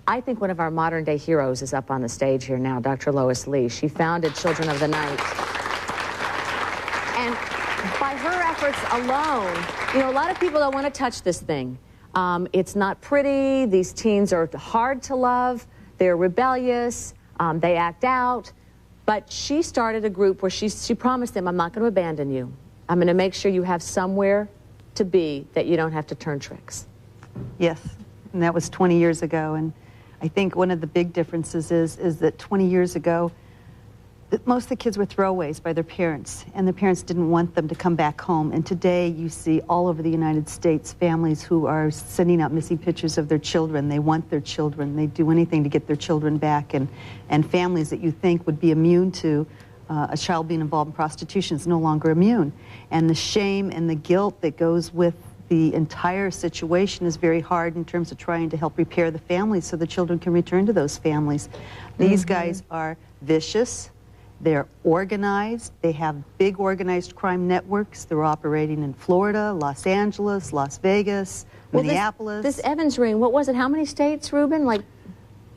I think one of our modern-day heroes is up on the stage here now, Dr. Lois Lee. She founded Children of the Night. And by her efforts alone, you know, a lot of people don't want to touch this thing. It's not pretty. These teens are hard to love. They're rebellious. They act out. But she started a group where she promised them, I'm not going to abandon you. I'm going to make sure you have somewhere to be that you don't have to turn tricks. Yes, and that was 20 years ago. And I think one of the big differences is that 20 years ago, most of the kids were throwaways by their parents, and the parents didn't want them to come back home. And today you see all over the United States families who are sending out missing pictures of their children. They want their children. They do anything to get their children back. And families that you think would be immune to a child being involved in prostitution is no longer immune. And the shame and the guilt that goes with the entire situation is very hard in terms of trying to help repair the families so the children can return to those families. These guys are vicious. They're organized. They have big organized crime networks. They're operating in Florida, Los Angeles, Las Vegas, Minneapolis. This Evans ring, what was it? How many states, Ruben? Like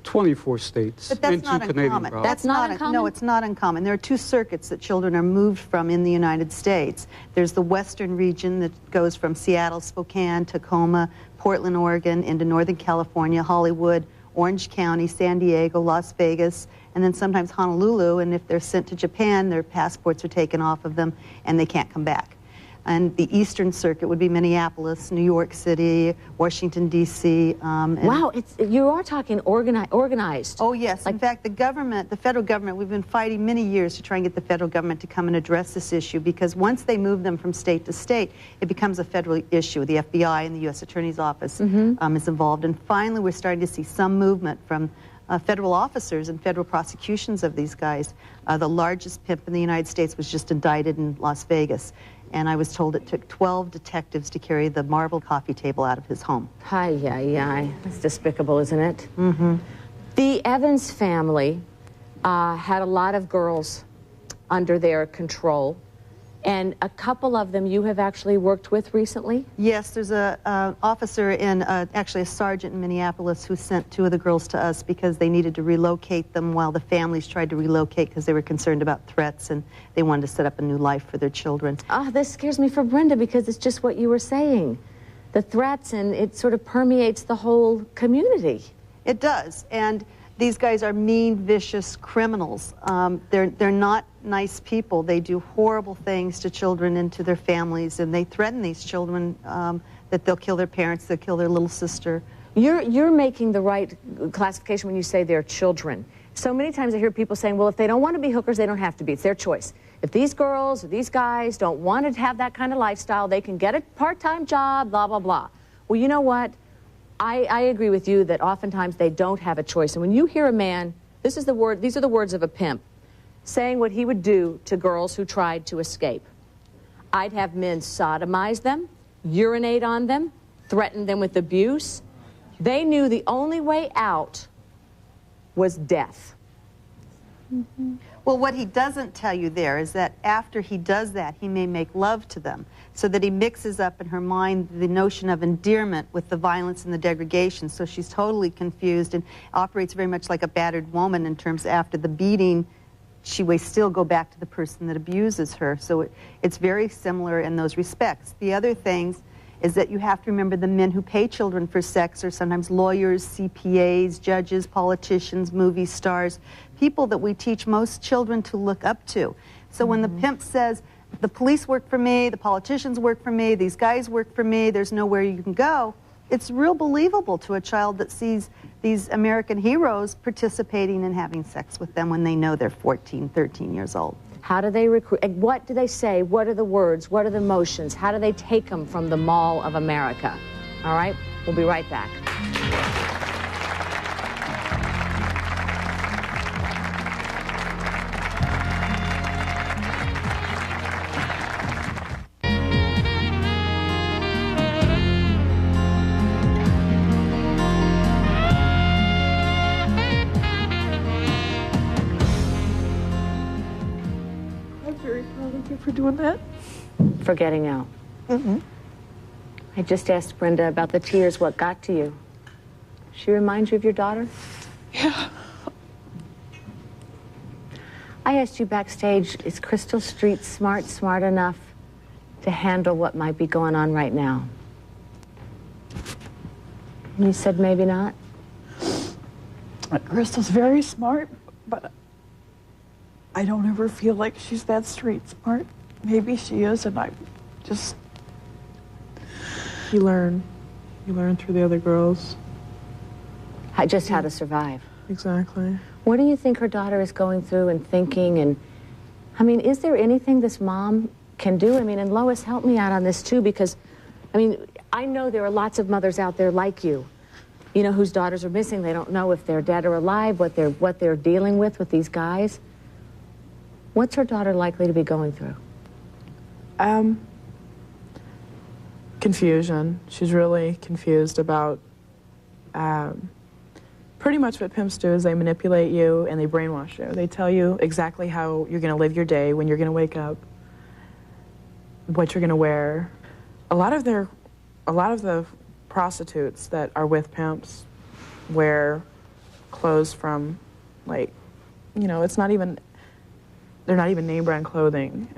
24 states. But that's and not uncommon. That's not uncommon? No, it's not uncommon. There are two circuits that children are moved from in the United States. There's the western region that goes from Seattle, Spokane, Tacoma, Portland, Oregon, into Northern California, Hollywood, Orange County, San Diego, Las Vegas, and then sometimes Honolulu. And if they're sent to Japan, their passports are taken off of them and they can't come back. And the eastern circuit would be Minneapolis, New York City, Washington, D.C. Wow, you are talking organized. Oh, yes. In fact, the government, the federal government, we've been fighting many years to try and get the federal government to come and address this issue, because once they move them from state to state, it becomes a federal issue. The FBI and the U.S. Attorney's Office is involved. And finally, we're starting to see some movement from federal officers and federal prosecutions of these guys. The largest pimp in the United States was just indicted in Las Vegas. And I was told it took 12 detectives to carry the marble coffee table out of his home. Hi, that's despicable, isn't it? The Evans family had a lot of girls under their control, and a couple of them you have actually worked with recently? Yes, there's an officer in, actually a sergeant in Minneapolis, who sent two of the girls to us because they needed to relocate them while the families tried to relocate because they were concerned about threats and they wanted to set up a new life for their children. Oh, this scares me for Brenda, because it's just what you were saying. The threats, and it sort of permeates the whole community. It does, and these guys are mean, vicious criminals. They're not nice people. They do horrible things to children and to their families, and they threaten these children that they'll kill their parents, they'll kill their little sister. You're making the right classification when you say they're children. So many times I hear people saying, well, if they don't want to be hookers, they don't have to be. It's their choice. If these girls or these guys don't want to have that kind of lifestyle, they can get a part-time job, blah, blah, blah. Well, you know what? I agree with you that oftentimes they don't have a choice. And when you hear a man, these are the words of a pimp, saying what he would do to girls who tried to escape. I'd have men sodomize them, urinate on them, threaten them with abuse. They knew the only way out was death. Well, what he doesn't tell you there is that after he does that, he may make love to them, so that he mixes up in her mind the notion of endearment with the violence and the degradation. So she's totally confused and operates very much like a battered woman in terms of after the beating, she may still go back to the person that abuses her. So it's very similar in those respects. The other things is that you have to remember the men who pay children for sex are sometimes lawyers, CPAs, judges, politicians, movie stars, people that we teach most children to look up to. So when the pimp says, the police work for me, the politicians work for me, these guys work for me, there's nowhere you can go, it's real believable to a child that sees these American heroes participating and having sex with them when they know they're 14, 13 years old. How do they recruit? What do they say? What are the words? What are the motions? How do they take them from the Mall of America? All right, we'll be right back. For doing that? For getting out. I just asked Brenda about the tears, what got to you? She reminds you of your daughter? Yeah. I asked you backstage, is Crystal Street smart enough to handle what might be going on right now? And you said maybe not? Crystal's very smart, but I don't ever feel like she's that street smart. Maybe she is, and I just... You learn. You learn through the other girls. Just how to survive. Exactly. What do you think her daughter is going through and thinking? And I mean, is there anything this mom can do? I mean, and Lois, help me out on this too, because I mean, I know there are lots of mothers out there like you know, whose daughters are missing. They don't know if they're dead or alive, what they're dealing with these guys. What's her daughter likely to be going through? Confusion. She's really confused about pretty much what pimps do is they manipulate you and they brainwash you. They tell you exactly how you're going to live your day, when you're going to wake up, what you're going to wear. A lot of the prostitutes that are with pimps wear clothes from, like, you know, they're not even name brand clothing.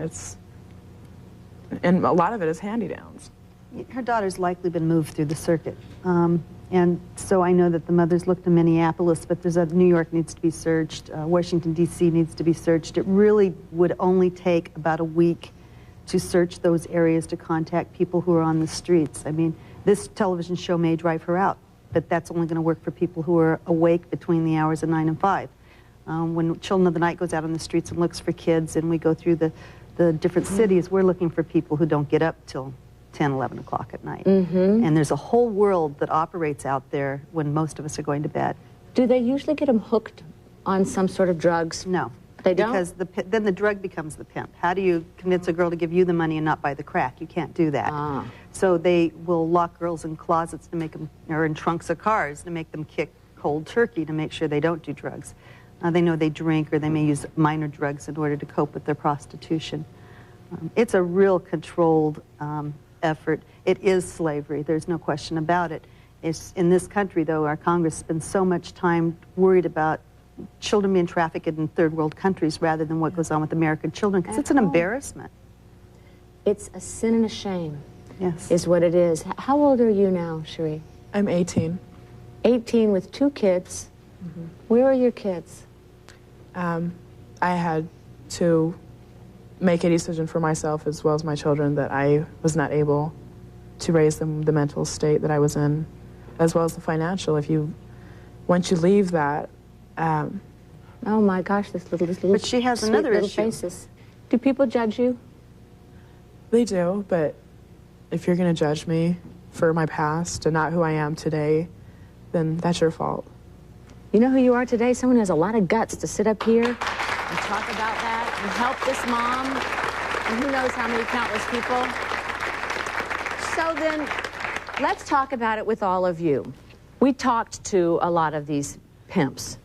And a lot of it is hand-me-downs. Her daughter's likely been moved through the circuit. And so I know that the mother's looked in Minneapolis, but New York needs to be searched. Washington, D.C. needs to be searched. It really would only take about a week to search those areas to contact people who are on the streets. I mean, this television show may drive her out, but that's only going to work for people who are awake between the hours of 9 and 5. When Children of the Night goes out on the streets and looks for kids, and we go through the different cities, we're looking for people who don't get up till 10, 11 o'clock at night. And there's a whole world that operates out there when most of us are going to bed. Do they usually get them hooked on some sort of drugs? No. They don't? Because then the drug becomes the pimp. How do you convince a girl to give you the money and not buy the crack? You can't do that. So they will lock girls in closets to make them, or in trunks of cars to make them kick cold turkey to make sure they don't do drugs. They know they drink, or they may use minor drugs in order to cope with their prostitution. It's a real controlled effort. It is slavery. There's no question about it. In this country, though, our Congress spends so much time worried about children being trafficked in third world countries rather than what goes on with American children, because it's an embarrassment. It's a sin and a shame. Yes. Is what it is. How old are you now, Cherie? I'm 18. 18 with 2 kids. Where are your kids? I had to make a decision for myself as well as my children that I was not able to raise them the mental state that I was in, as well as the financial. Once you leave that, oh my gosh, this little but she has sweet another little issue. faces. Do people judge you? They do, but if you're going to judge me for my past and not who I am today, then that's your fault. You know who you are today? Someone who has a lot of guts to sit up here and talk about that and help this mom and who knows how many countless people. So then, let's talk about it with all of you. We talked to a lot of these pimps,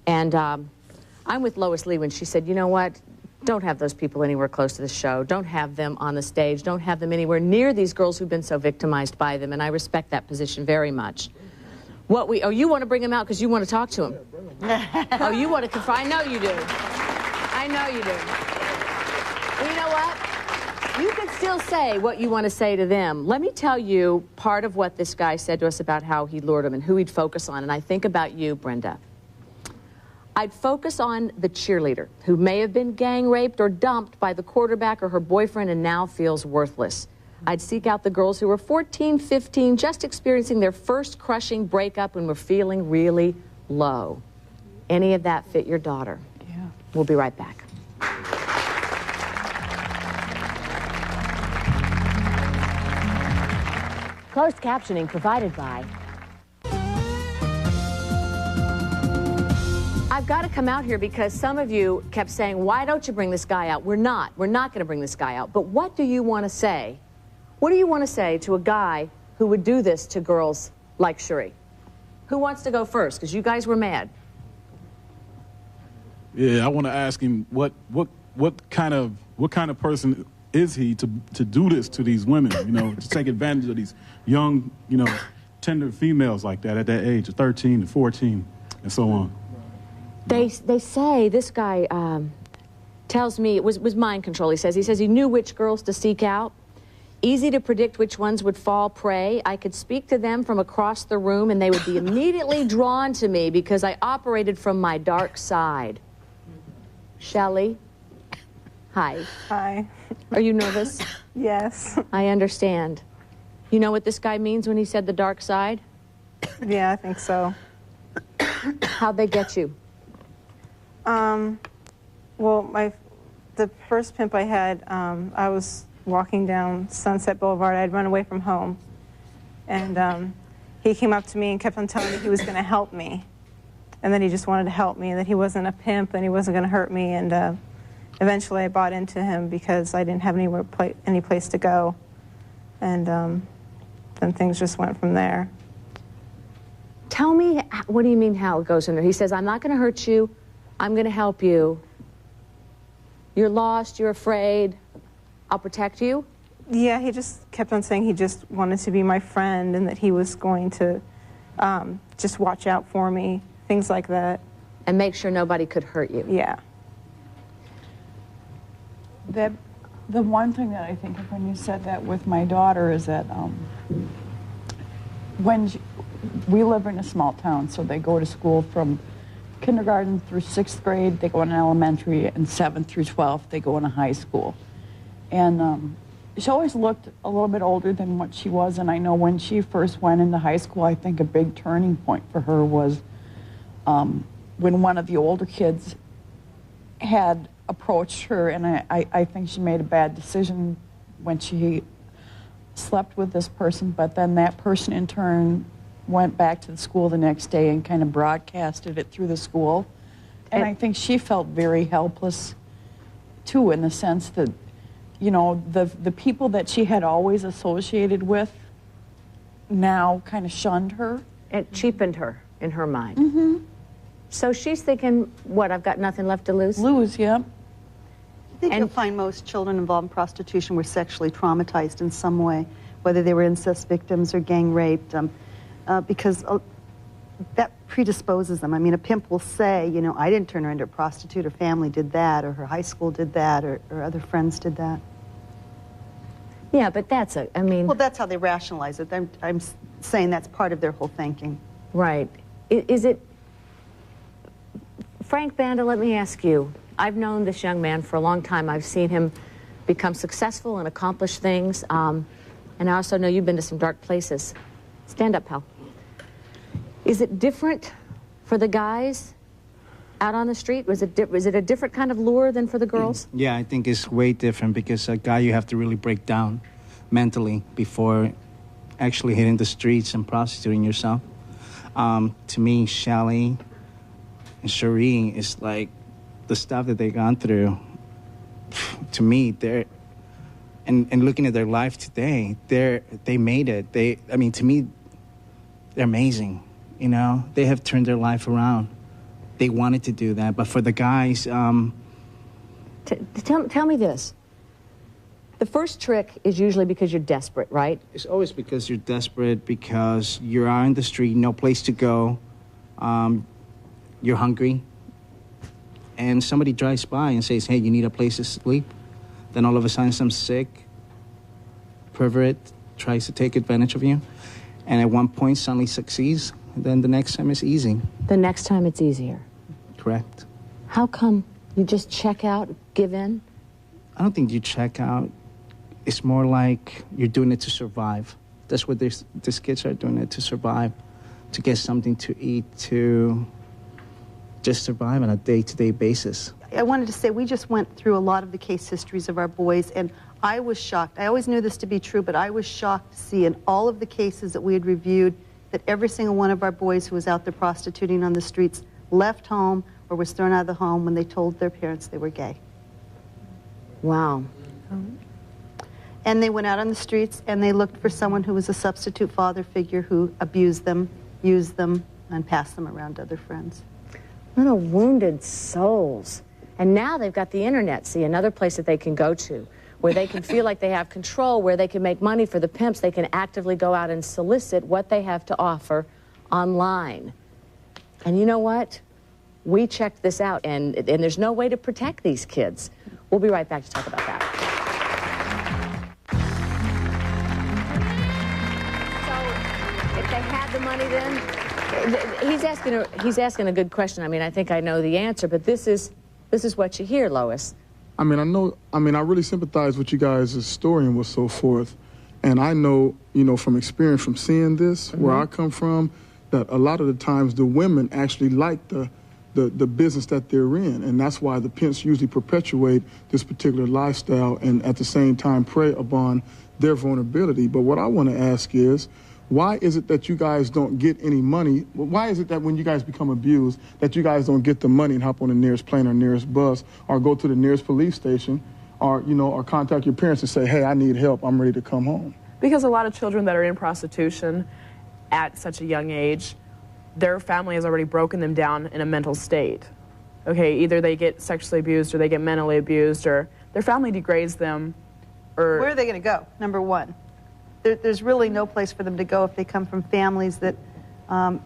and I'm with Lois Lee when she said, you know what, don't have those people anywhere close to the show. Don't have them on the stage. Don't have them anywhere near these girls who've been so victimized by them, and I respect that position very much. Oh, you want to bring them out because you want to talk to them? Oh, you want to confront? I know you do. I know you do. Well, you know what? You can still say what you want to say to them. Let me tell you part of what this guy said to us about how he lured them and who he'd focus on. And I think about you, Brenda. I'd focus on the cheerleader who may have been gang raped or dumped by the quarterback or her boyfriend and now feels worthless. I'd seek out the girls who were 14, 15, just experiencing their first crushing breakup and were feeling really low. Any of that fit your daughter? Yeah. We'll be right back. Closed captioning provided by... I've got to come out here because some of you kept saying, why don't you bring this guy out? We're not going to bring this guy out. But what do you want to say? What do you want to say to a guy who would do this to girls like Cherie? Who wants to go first? Because you guys were mad. Yeah, I want to ask him what kind of person is he to do this to these women? You know, to take advantage of these young, tender females like that at that age of 13 and 14 and so on. They say, this guy tells me, it was mind control, he says he knew which girls to seek out. Easy to predict which ones would fall prey. I could speak to them from across the room and they would be immediately drawn to me because I operated from my dark side. Shelley? Hi. Hi. Are you nervous? Yes. I understand. You know what this guy means when he said the dark side? Yeah, I think so. How'd they get you? Well, the first pimp I had, I was walking down Sunset Boulevard. I'd run away from home. And he came up to me and kept on telling me he was going to help me. And that he just wanted to help me, and that he wasn't a pimp and he wasn't going to hurt me. And eventually I bought into him because I didn't have any place to go. And then things just went from there. Tell me, what do you mean how it goes in there? He says, I'm not going to hurt you. I'm going to help you. You're lost. You're afraid. I'll protect you? Yeah, he just kept on saying he just wanted to be my friend and that he was going to just watch out for me, things like that. And make sure nobody could hurt you? Yeah. The one thing that I think of when you said that with my daughter is that we live in a small town, so they go to school from kindergarten through 6th grade, they go in elementary, and 7th through 12th, they go in a high school. And she always looked a little bit older than what she was, and I know when she first went into high school, I think a big turning point for her was when one of the older kids had approached her, and I think she made a bad decision when she slept with this person, but then that person in turn went back to the school the next day and kind of broadcasted it through the school. And I think she felt very helpless, too, in the sense that, you know, the people that she had always associated with now kind of shunned her. It cheapened her in her mind. Mm-hmm. So she's thinking, what, I've got nothing left to lose? Lose, yeah. I think you'll find most children involved in prostitution were sexually traumatized in some way, whether they were incest victims or gang raped, because that predisposes them. I mean, a pimp will say, you know, I didn't turn her into a prostitute, her family did that, or her high school did that, or other friends did that. Yeah, but that's I mean... Well, that's how they rationalize it. I'm saying that's part of their whole thinking. Right. Is it... Frank Banda, let me ask you. I've known this young man for a long time. I've seen him become successful and accomplish things. And I also know you've been to some dark places. Stand up, pal. Is it different for the guys out on the street? Was it a different kind of lure than for the girls? Yeah, I think it's way different because a guy you have to really break down mentally before actually hitting the streets and prostituting yourself. To me, Shelley and Shireen is like the stuff that they've gone through. To me, they're and looking at their life today, they made it. I mean, to me, they're amazing. You know, they have turned their life around. They wanted to do that, but for the guys, tell me this. The first trick is usually because you're desperate, right? It's always because you're desperate, because you're out in the street, no place to go, you're hungry, and somebody drives by and says, hey, you need a place to sleep. Then all of a sudden some sick pervert tries to take advantage of you, and at one point suddenly succeeds, and then the next time it's easy. The next time it's easier. Correct. How come? You just check out, give in? I don't think you check out. It's more like you're doing it to survive. That's what these kids are doing, it to survive, to get something to eat, to just survive on a day-to-day basis. I wanted to say we just went through a lot of the case histories of our boys, and I was shocked. I always knew this to be true, but I was shocked to see in all of the cases that we had reviewed that every single one of our boys who was out there prostituting on the streets left home or was thrown out of the home when they told their parents they were gay. Wow. And they went out on the streets and they looked for someone who was a substitute father figure who abused them, used them, and passed them around to other friends. Little wounded souls. And now they've got the internet, see, another place that they can go to, where they can feel like they have control, where they can make money for the pimps. They can actively go out and solicit what they have to offer online. And you know what? We checked this out, and there's no way to protect these kids. We'll be right back to talk about that. So, if they had the money then, he's asking a good question. I mean, I think I know the answer, but this is what you hear, Lois. I mean, I really sympathize with you guys' story and so forth. And I know, from experience from seeing this, where I come from, that a lot of the times the women actually like the business that they're in. And that's why the pimps usually perpetuate this particular lifestyle and at the same time prey upon their vulnerability. But what I want to ask is, why is it that you guys don't get any money? Why is it that when you guys become abused, that you guys don't get the money and hop on the nearest plane or nearest bus or go to the nearest police station or, or contact your parents and say, hey, I need help, I'm ready to come home? Because a lot of children that are in prostitution at such a young age, their family has already broken them down in a mental state. Okay, either they get sexually abused or they get mentally abused or their family degrades them. Or where are they going to go, number one? There's really no place for them to go if they come from families that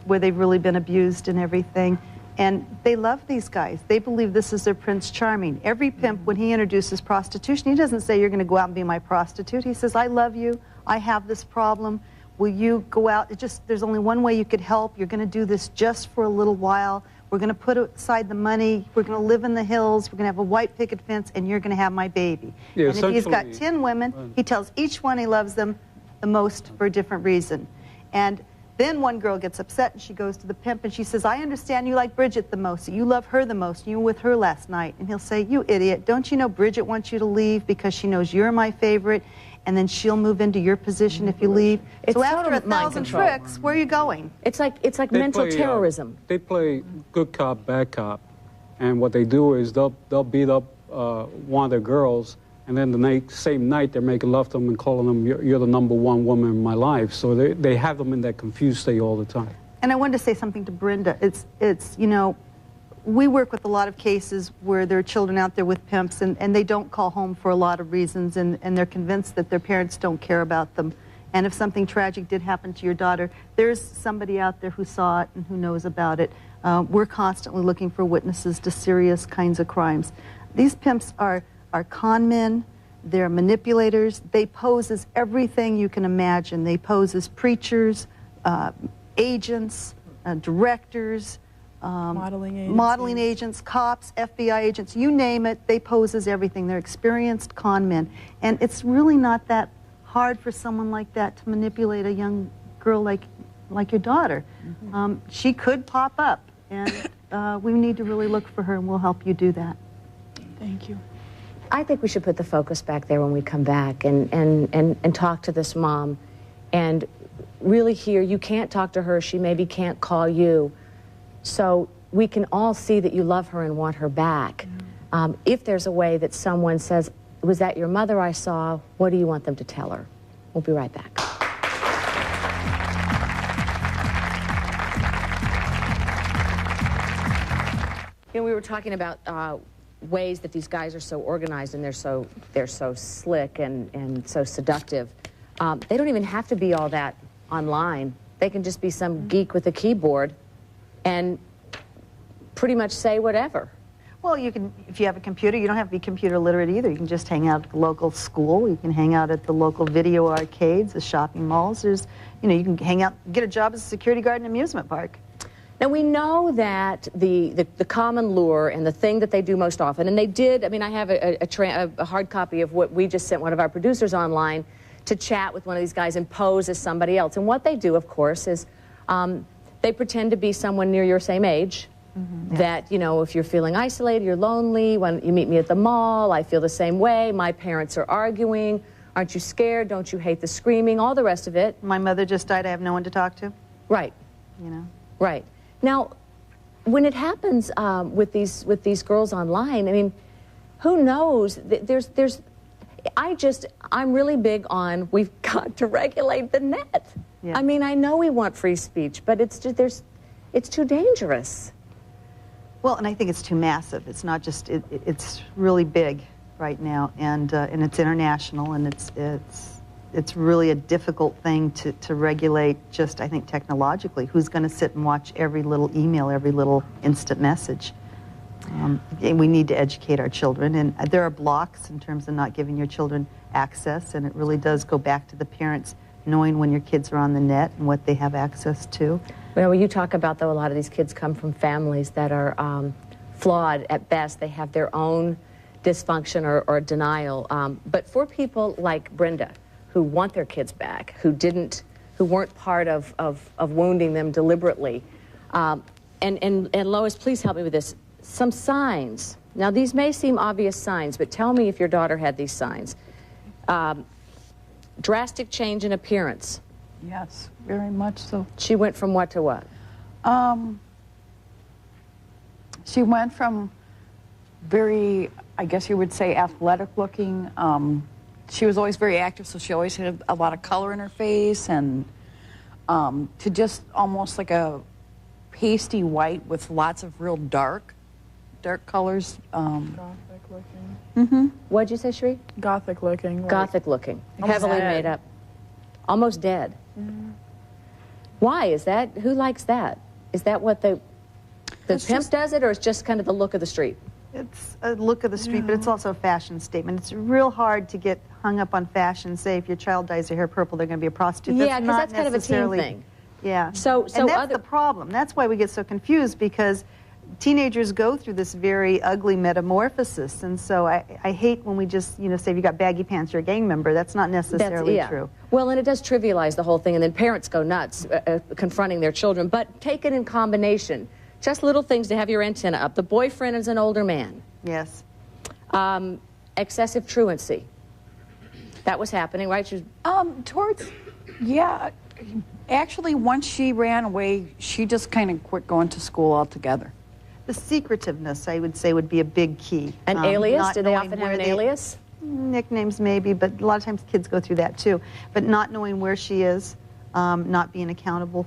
where they've really been abused and everything. And they love these guys. They believe this is their Prince Charming. Every pimp, when he introduces prostitution, he doesn't say, you're going to go out and be my prostitute. He says, I love you. I have this problem. Will you go out? There's only one way you could help. You're going to do this just for a little while. We're going to put aside the money. We're going to live in the hills. We're going to have a white picket fence, and you're going to have my baby. Yeah, and if he's got 10 women, he tells each one he loves them the most for a different reason. And then one girl gets upset and she goes to the pimp and she says, I understand you like Bridget the most, so you love her the most, you were with her last night. And he'll say, you idiot, don't you know Bridget wants you to leave because she knows you're my favorite, and then she'll move into your position if you leave. So after 1,000 tricks, where are you going? It's like mental terrorism. They play good cop, bad cop, and what they do is they'll beat up one of their girls, and then the same night they're making love to them and calling them, you're the #1 woman in my life. So they have them in that confused state all the time. And I wanted to say something to Brenda. It's we work with a lot of cases where there are children out there with pimps and they don't call home for a lot of reasons and they're convinced that their parents don't care about them. And if something tragic did happen to your daughter, there's somebody out there who saw it and who knows about it. We're constantly looking for witnesses to serious kinds of crimes. These pimps are con men, they're manipulators, they pose as everything you can imagine. They pose as preachers, agents, directors, modeling agents, cops, FBI agents, you name it, they pose as everything. They're experienced con men. And it's really not that hard for someone like that to manipulate a young girl like your daughter. She could pop up, and we need to really look for her, and we'll help you do that. Thank you. I think we should put the focus back there when we come back and talk to this mom and really hear, you can't talk to her, she maybe can't call you. So we can all see that you love her and want her back. If there's a way that someone says, was that your mother I saw, what do you want them to tell her? We'll be right back. You know, we were talking about ways that these guys are so organized and they're so slick and so seductive. They don't even have to be all that online. They can just be some geek with a keyboard and pretty much say whatever. Well, you can, if you have a computer, you don't have to be computer literate either. You can just hang out at the local school. You can hang out at the local video arcades, the shopping malls. There's, you can hang out, get a job as a security guard in an amusement park. Now, we know that the common lure and the thing that they do most often, and they did, I mean, I have a hard copy of what we just sent one of our producers online to chat with one of these guys and pose as somebody else. And what they do, of course, is they pretend to be someone near your same age. That, if you're feeling isolated, you're lonely, when you meet me at the mall, I feel the same way, my parents are arguing, aren't you scared, don't you hate the screaming, all the rest of it. My mother just died, I have no one to talk to. Right. Right. Now, when it happens with these girls online, I mean, who knows? I'm really big on, we've got to regulate the net. Yeah. I mean, I know we want free speech, but it's too dangerous. Well, and I think it's too massive. It's not just, it's really big. right now, and it's international, and it's really a difficult thing to regulate. Just I think technologically, who's going to sit and watch every little email, every little instant message? And we need to educate our children, and there are blocks in terms of not giving your children access, and it really does go back to the parents knowing when your kids are on the net and what they have access to. Well, you talk about, though, a lot of these kids come from families that are flawed at best. They have their own dysfunction or denial. But for people like Brenda, who want their kids back, who weren't part of wounding them deliberately, and Lois, please help me with this. Some signs. Now, these may seem obvious signs, but tell me if your daughter had these signs. Drastic change in appearance. Yes, very much so. She went from what to what? She went from very, I guess you would say, athletic looking. She was always very active, so she always had a lot of color in her face, and to just almost like a pasty white with lots of real dark colors. Gothic looking. Mm-hmm. What'd you say, Sheree? Gothic looking. Gothic looking. Almost Heavily dead. made up. Almost dead. Mm-hmm. Why is that? Who likes that? Is that what the pimp does it, or it's just kind of the look of the street? It's a look of the street, but it's also a fashion statement. It's real hard to get hung up on fashion. Say if your child dyes their hair purple, they're going to be a prostitute. Yeah, because that's kind of a teen thing. Yeah. So and that's the problem. That's why we get so confused, because teenagers go through this very ugly metamorphosis, and so I hate when we just say if you got baggy pants, you're a gang member. That's not necessarily true. Well, and it does trivialize the whole thing, and then parents go nuts confronting their children. But take it in combination. Just little things to have your antenna up. The boyfriend is an older man. Yes. Excessive truancy. That was happening, right? Yeah. Actually, once she ran away, she just kind of quit going to school altogether. The secretiveness, I would say, would be a big key. An alias? Do they often have an alias? Nicknames maybe, but a lot of times kids go through that too. But not knowing where she is, not being accountable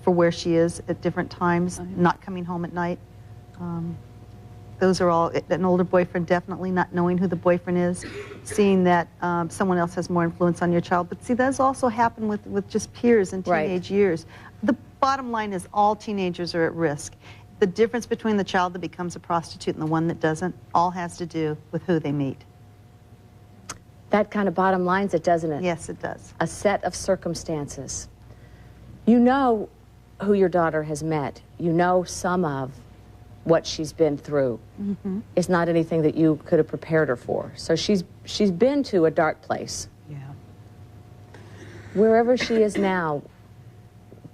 for where she is at different times, not coming home at night. Those are all, an older boyfriend definitely, not knowing who the boyfriend is, seeing that someone else has more influence on your child. But see, those also happen with just peers in teenage years. The bottom line is all teenagers are at risk. The difference between the child that becomes a prostitute and the one that doesn't all has to do with who they meet. That kind of bottom lines it, doesn't it? Yes, it does. A set of circumstances. You know who your daughter has met. You know some of what she's been through. Mm-hmm. It's not anything that you could have prepared her for. So she's been to a dark place. Yeah. Wherever she is now,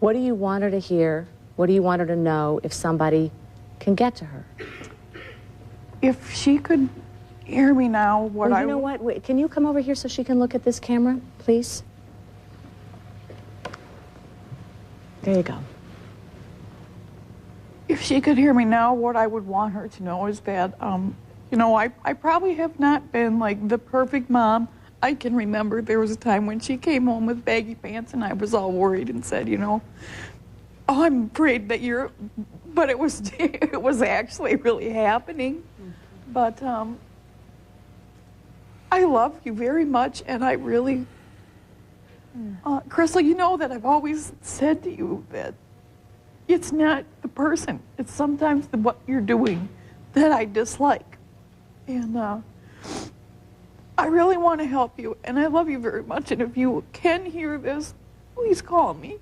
what do you want her to hear? What do you want her to know if somebody can get to her? If she could hear me now, You know what? Wait, can you come over here so she can look at this camera, please? There you go. If she could hear me now, what I would want her to know is that, I probably have not been like the perfect mom. I can remember there was a time when she came home with baggy pants and I was all worried and said, oh, I'm afraid that but it was actually really happening. But I love you very much, and I really, Crystal, you know that I've always said to you that it's not the person, it's sometimes what you're doing that I dislike. And I really want to help you, and I love you very much, and if you can hear this, please call me.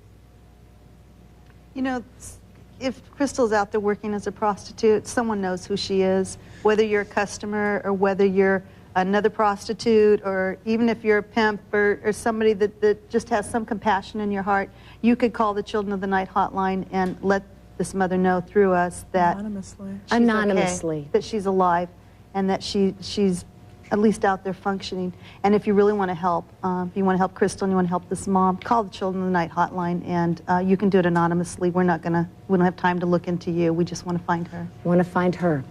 If Crystal's out there working as a prostitute, someone knows who she is, whether you're a customer or whether you're another prostitute, or even if you're a pimp or somebody that just has some compassion in your heart, you could call the Children of the Night hotline and let this mother know through us that Anonymously. Okay, that she's alive and that she's at least out there functioning. And if you really want to help, if you want to help Crystal and you want to help this mom, call the Children of the Night hotline, and you can do it anonymously. We don't have time to look into you. We just want to find her. Want to find her.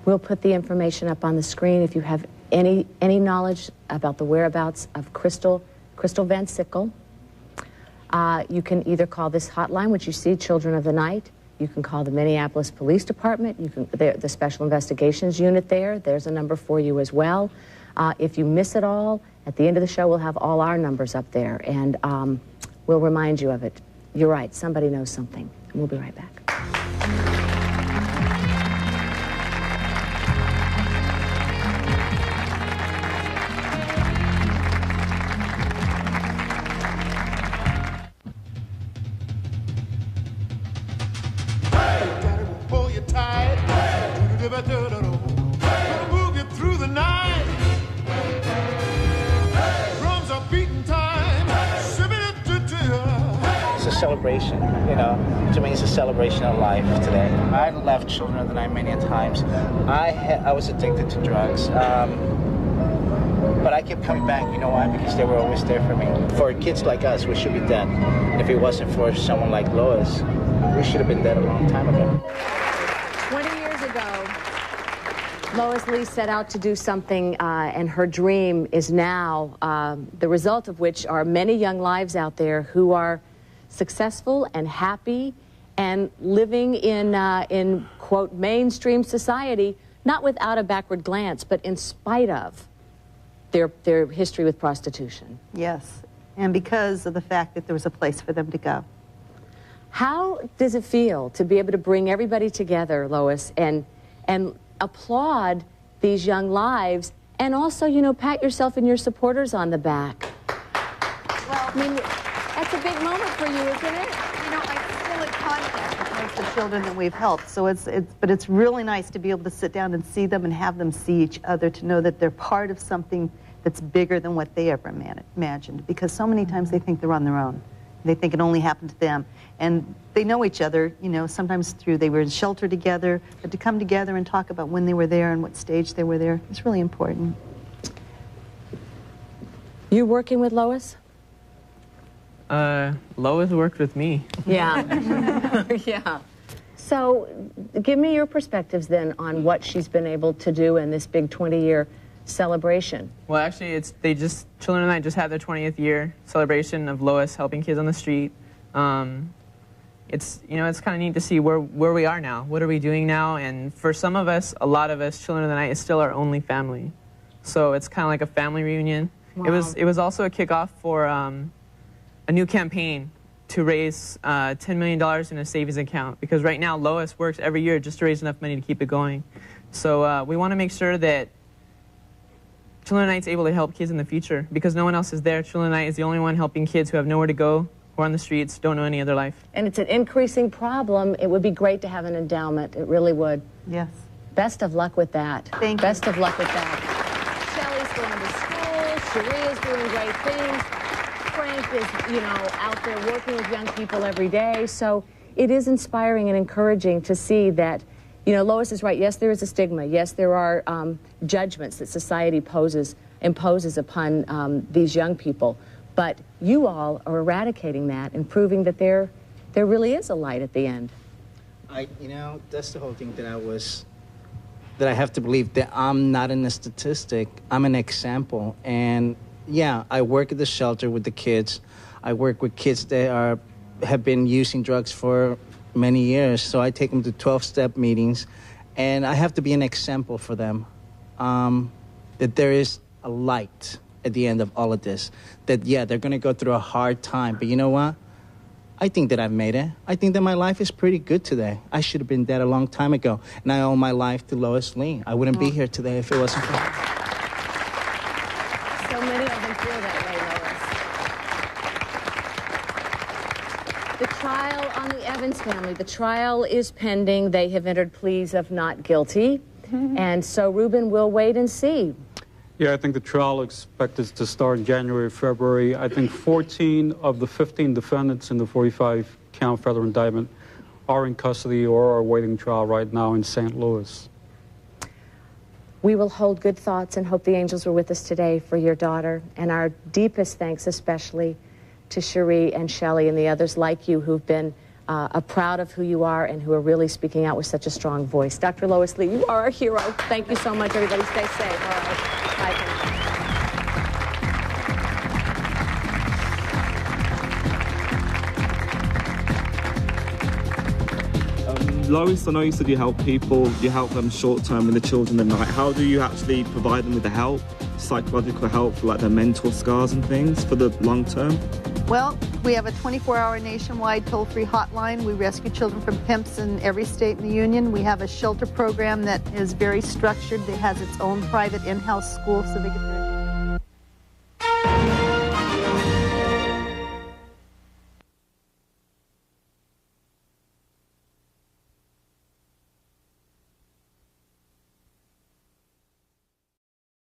We'll put the information up on the screen. If you have any knowledge about the whereabouts of Crystal Van Sickle, you can either call this hotline, which you see, Children of the Night. You can call the Minneapolis Police Department. You can, the Special Investigations Unit there's a number for you as well. If you miss it all, at the end of the show, we'll have all our numbers up there, and we'll remind you of it. You're right, somebody knows something. And we'll be right back. It's a celebration, you know. To me, it's a celebration of life today. I left Children of the Night many times. I was addicted to drugs, but I kept coming back. You know why? Because they were always there for me. For kids like us, we should be dead. And if it wasn't for someone like Lois, we should have been dead a long time ago. 20 years ago, Lois Lee set out to do something, and her dream is now the result of which are many young lives out there who are successful and happy and living in quote, mainstream society, not without a backward glance, but in spite of their history with prostitution. Yes, and because of the fact that there was a place for them to go. How does it feel to be able to bring everybody together, Lois, and applaud these young lives, and also, you know, pat yourself and your supporters on the back? Well, I mean, that's a big moment for you, isn't it? you know, I'm still in contact with most of the children that we've helped, so but it's really nice to be able to sit down and see them and have them see each other, to know that they're part of something that's bigger than what they ever imagined, because so many times they think they're on their own. They think it only happened to them. And they know each other, you know, sometimes through they were in shelter together, but to come together and talk about when they were there and what stage they were there is really important. You working with Lois? Lois worked with me. Yeah. Yeah. So give me your perspectives then on what she's been able to do in this big 20-year celebration. Well, actually, Children of the Night just had their 20th year celebration of Lois helping kids on the street. It's, you know, it's kind of neat to see where we are now. What are we doing now? And for some of us, a lot of us, Children of the Night is still our only family. So it's kind of like a family reunion. Wow. It was also a kickoff for a new campaign to raise $10 million in a savings account, because right now Lois works every year just to raise enough money to keep it going. So we want to make sure that Children of the Night is able to help kids in the future, because no one else is there. Children of the Night is the only one helping kids who have nowhere to go, who are on the streets, don't know any other life. And it's an increasing problem. It would be great to have an endowment. It really would. Yes. Best of luck with that. Thank you. Best of luck with that. Shelley's going to school. Cherie is doing great things. Frank is, you know, out there working with young people every day. So it is inspiring and encouraging to see that, you know, Lois is right. Yes, there is a stigma. Yes, there are judgments that society imposes upon these young people. But you all are eradicating that and proving that there really is a light at the end. You know, that's the whole thing that I have to believe that I'm not in a statistic. I'm an example. And yeah, I work at the shelter with the kids. I work with kids that have been using drugs for many years. So I take them to 12-step meetings, and I have to be an example for them, that there is a light at the end of all of this. That, yeah, they're going to go through a hard time, but you know what? I think that I've made it. I think that my life is pretty good today. I should have been dead a long time ago, and I owe my life to Lois Lee. I wouldn't be here today if it wasn't for her. So many of them feel that way, Lois. The trial on the Evans family, the trial is pending. They have entered pleas of not guilty. And so, Ruben, we'll wait and see. Yeah, I think the trial is expected to start in January, February. I think 14 of the 15 defendants in the 45-count federal indictment are in custody or are awaiting trial right now in St. Louis. We will hold good thoughts and hope the angels were with us today for your daughter. And our deepest thanks especially to Cherie and Shelley and the others like you who've been proud of who you are and who are really speaking out with such a strong voice. Dr. Lois Lee, you are our hero. Thank you so much, everybody. Stay safe. All right. Bye. Lois, I know you said you help people, you help them short term and the children at night. How do you actually provide them with the help, psychological help for like their mental scars and things for the long term? Well, we have a 24-hour nationwide toll-free hotline. We rescue children from pimps in every state in the union. We have a shelter program that is very structured, that has its own private in-house school so they get their